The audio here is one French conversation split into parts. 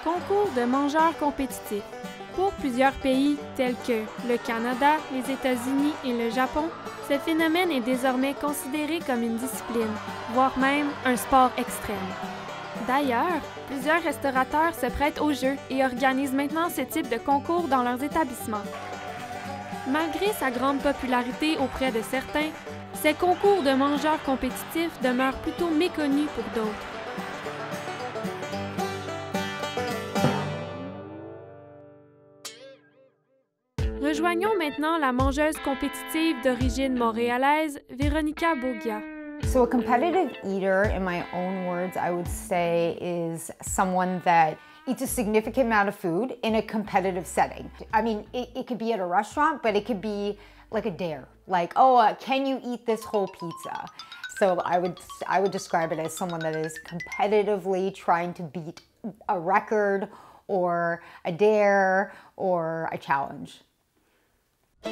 Concours de mangeurs compétitifs. Pour plusieurs pays tels que le Canada, les États-Unis et le Japon, ce phénomène est désormais considéré comme une discipline, voire même un sport extrême. D'ailleurs, plusieurs restaurateurs se prêtent au jeu et organisent maintenant ce type de concours dans leurs établissements. Malgré sa grande popularité auprès de certains, ces concours de mangeurs compétitifs demeurent plutôt méconnus pour d'autres. Rejoignons maintenant la mangeuse compétitive d'origine montréalaise, Véronica Bogia. So a competitive eater, in my own words, I would say is someone that eats a significant amount of food in a competitive setting. I mean, it could be at a restaurant, but it could be like a dare. Like, can you eat this whole pizza? So I would describe it as someone that is competitively trying to beat a record or a dare or a challenge.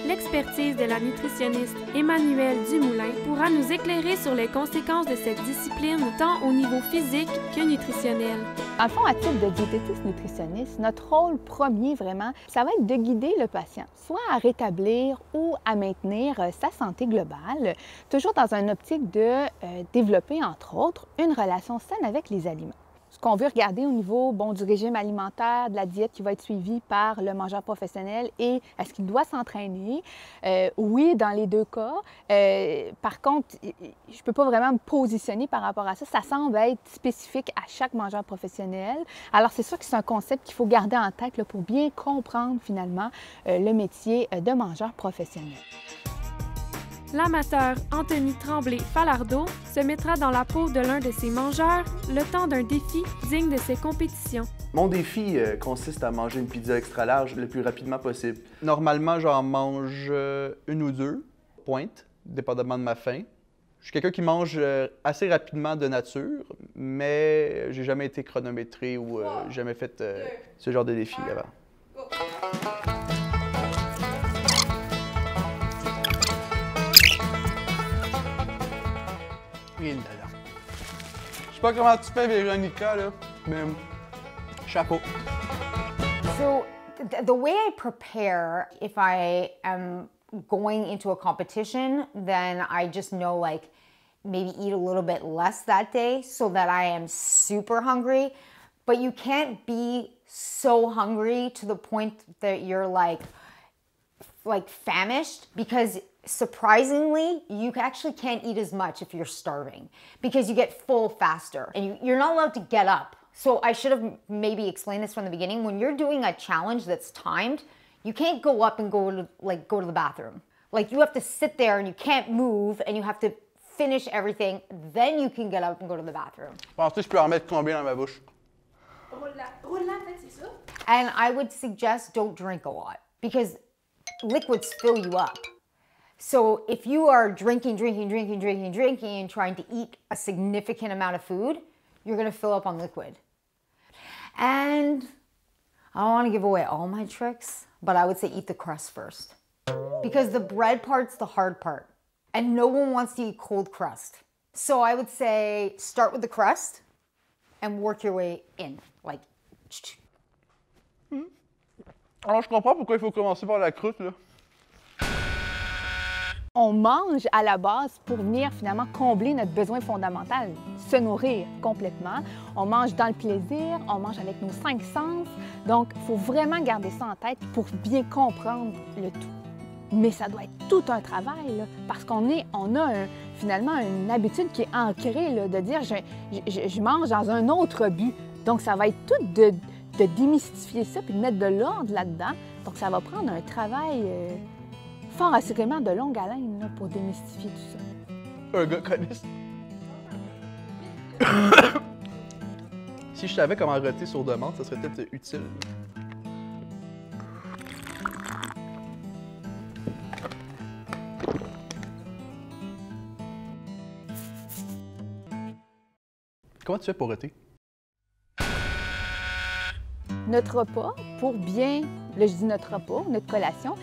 L'expertise de la nutritionniste Emmanuelle Dumoulin pourra nous éclairer sur les conséquences de cette discipline tant au niveau physique que nutritionnel. En fond, à titre de diététiste nutritionniste, notre rôle premier vraiment, ça va être de guider le patient, soit à rétablir ou à maintenir sa santé globale, toujours dans une optique de développer, entre autres, une relation saine avec les aliments. Ce qu'on veut regarder au niveau du régime alimentaire, de la diète qui va être suivie par le mangeur professionnel et est-ce qu'il doit s'entraîner? Oui, dans les deux cas. Par contre, je ne peux pas vraiment me positionner par rapport à ça. Ça semble être spécifique à chaque mangeur professionnel. Alors, c'est sûr que c'est un concept qu'il faut garder en tête là, pour bien comprendre finalement le métier de mangeur professionnel. L'amateur Anthony Tremblay-Falardeau se mettra dans la peau de l'un de ses mangeurs le temps d'un défi digne de ses compétitions. Mon défi consiste à manger une pizza extra large le plus rapidement possible. Normalement, j'en mange une ou deux pointes, dépendamment de ma faim. Je suis quelqu'un qui mange assez rapidement de nature, mais j'ai jamais été chronométré ou jamais fait ce genre de défi avant. Je sais pas comment tu fais, Véronica, là, mais chapeau. So the way I prepare, if I am going into a competition, then I just know like maybe eat a little bit less that day so that I am super hungry. But you can't be so hungry to the point that you're like famished, because surprisingly, you actually can't eat as much if you're starving because you get full faster and you're not allowed to get up. So I should have maybe explained this from the beginning. When you're doing a challenge that's timed, you can't go up and go to the bathroom. Like you have to sit there and you can't move and you have to finish everything. Then you can get up and go to the bathroom. Penses-tu que je peux en mettre combien dans ma bouche? Roule-la, en fait, c'est ça. And I would suggest don't drink a lot because liquids fill you up. So if you are drinking, and trying to eat a significant amount of food, you're gonna fill up on liquid. And I don't wanna give away all my tricks, but I would say eat the crust first. Because the bread part's the hard part. And no one wants to eat cold crust. So I would say start with the crust and work your way in. Like. Alors je comprends pourquoi il faut commencer par la croûte, là. On mange à la base pour venir finalement combler notre besoin fondamental, se nourrir complètement. On mange dans le plaisir, on mange avec nos 5 sens. Donc, il faut vraiment garder ça en tête pour bien comprendre le tout. Mais ça doit être tout un travail, là, parce qu'on a finalement une habitude qui est ancrée là, de dire je mange dans un autre but. Donc, ça va être tout de démystifier ça puis de mettre de l'ordre là-dedans. Donc, ça va prendre un travail fort assurément de longue haleine là, pour démystifier tout ça. Un gars connaisse. Si je savais comment roter sur demande, ça serait peut-être utile. Comment tu fais pour roter? Notre repas, pour bien, là je dis notre repas, notre collation,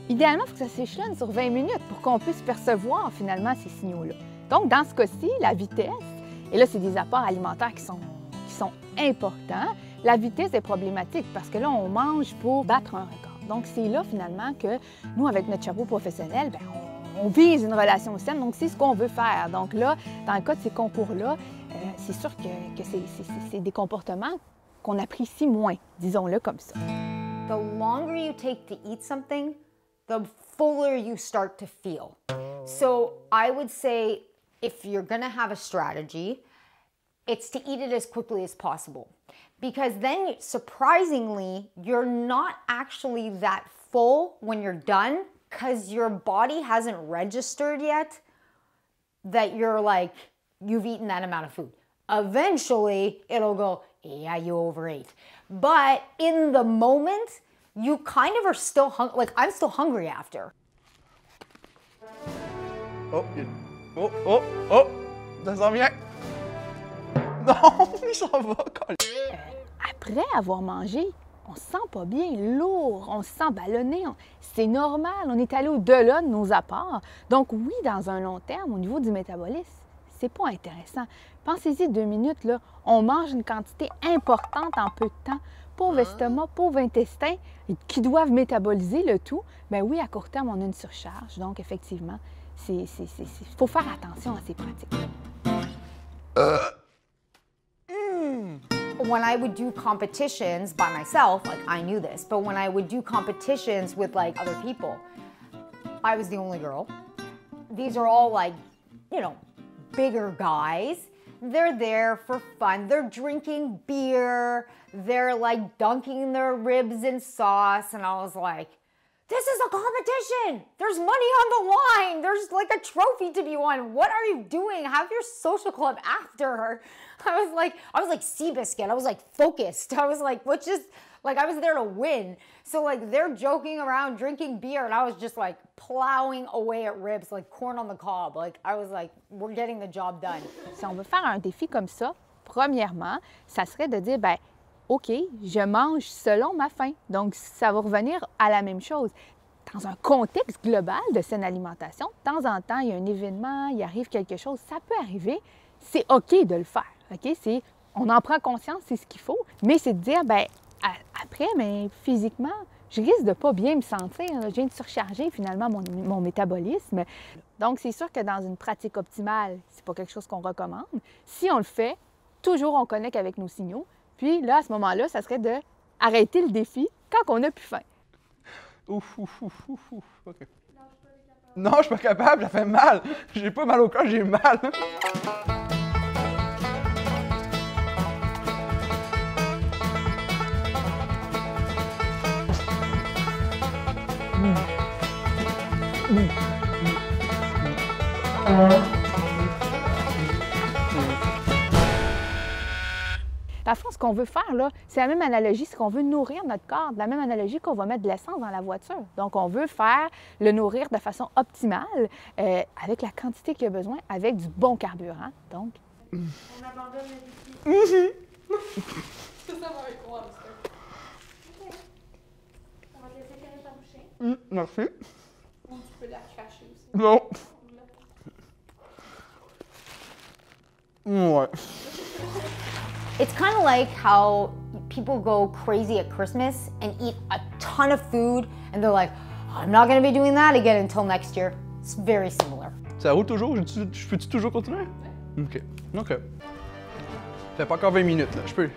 idéalement, il faut que ça s'échelonne sur 20 minutes pour qu'on puisse percevoir finalement ces signaux-là. Donc, dans ce cas-ci, la vitesse, et là, c'est des apports alimentaires qui sont sont importants. La vitesse est problématique parce que là, on mange pour battre un record. Donc, c'est là, finalement, que nous, avec notre chapeau professionnel, bien, on vise une relation saine. Donc, c'est ce qu'on veut faire. Donc là, dans le cas de ces concours-là, c'est sûr que c'est des comportements qu'on apprécie moins, disons-le comme ça. The longer you take to eat something, the fuller you start to feel. So I would say if you're gonna have a strategy, it's to eat it as quickly as possible. Because then, surprisingly, you're not actually that full when you're done because your body hasn't registered yet that you've eaten that amount of food. Eventually, it'll go, yeah, you overate. But in the moment, you kind of are still hungry. Like, I'm still hungry after. Oh, ça s'en vient. Non, il s'en va. Après avoir mangé, on se sent pas bien, lourd, on se sent ballonné. C'est normal, on est allé au-delà de nos apports. Donc oui, dans un long terme, au niveau du métabolisme, c'est pas intéressant. Pensez-y 2 minutes, là, on mange une quantité importante en peu de temps. Pauvre estomac, pauvre intestin, qui doivent métaboliser le tout. Bien oui, à court terme, on a une surcharge. Donc effectivement, il faut faire attention à ces pratiques-là. When I would do competitions by myself, like I knew this, but when I would do competitions with like other people, I was the only girl. These are all like, you know, bigger guys. They're there for fun. They're drinking beer. They're like dunking their ribs in sauce. And I was like, this is a competition. There's money on the line. There's like a trophy to be won. What are you doing? Have your social club after. I was like Seabiscuit. I was like focused. I was like, I was there to win. So like they're joking around, drinking beer, and I was just like plowing away at ribs, like corn on the cob. Like I was like, we're getting the job done. Si on veut faire un défi comme ça, premièrement, ça serait de dire, bien, OK, je mange selon ma faim. Donc, ça va revenir à la même chose. Dans un contexte global de saine alimentation, de temps en temps, il y a un événement, il arrive quelque chose, ça peut arriver, c'est OK de le faire. OK? On en prend conscience, c'est ce qu'il faut, mais c'est de dire, bien, après, mais physiquement, je risque de ne pas bien me sentir. Je viens de surcharger finalement mon métabolisme. Donc, c'est sûr que dans une pratique optimale, c'est pas quelque chose qu'on recommande. Si on le fait, toujours on connecte avec nos signaux. Puis là, à ce moment-là, ça serait d'arrêter le défi quand on n'a plus faim. Ouf. OK. Non, je suis pas capable, ça fait mal. J'ai pas mal au corps, j'ai mal. Dans le fond, ce qu'on veut faire, là, c'est la même analogie, c'est qu'on veut nourrir notre corps, de la même analogie qu'on va mettre de l'essence dans la voiture. Donc, on veut faire le nourrir de façon optimale, avec la quantité qu'il a besoin, avec du bon carburant. Donc, On abandonne le défi. Ça va avec moi, OK. On va te laisser finir ta bouchée. Merci. Ou tu peux la cracher aussi. Non. Ouais. It's kind of like how people go crazy at Christmas and eat a ton of food and they're like, I'm not going to be doing that again until next year. It's very similar. Ça roule toujours? Je peux-tu toujours continuer? OK. Ça fait pas encore 20 minutes, là. Je peux.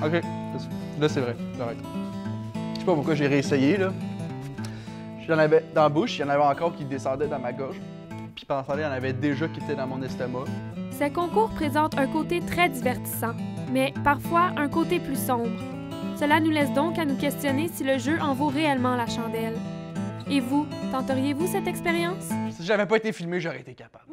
OK. Là, c'est vrai. J'arrête. Je sais pas pourquoi j'ai réessayé, là. J'en avais dans la bouche, il y en avait encore qui descendaient dans ma gorge. Puis pendant ce temps-là, il y en avait déjà qui étaient dans mon estomac. Ce concours présente un côté très divertissant, mais parfois un côté plus sombre. Cela nous laisse donc à nous questionner si le jeu en vaut réellement la chandelle. Et vous, tenteriez-vous cette expérience? Si j'avais pas été filmé, j'aurais été capable.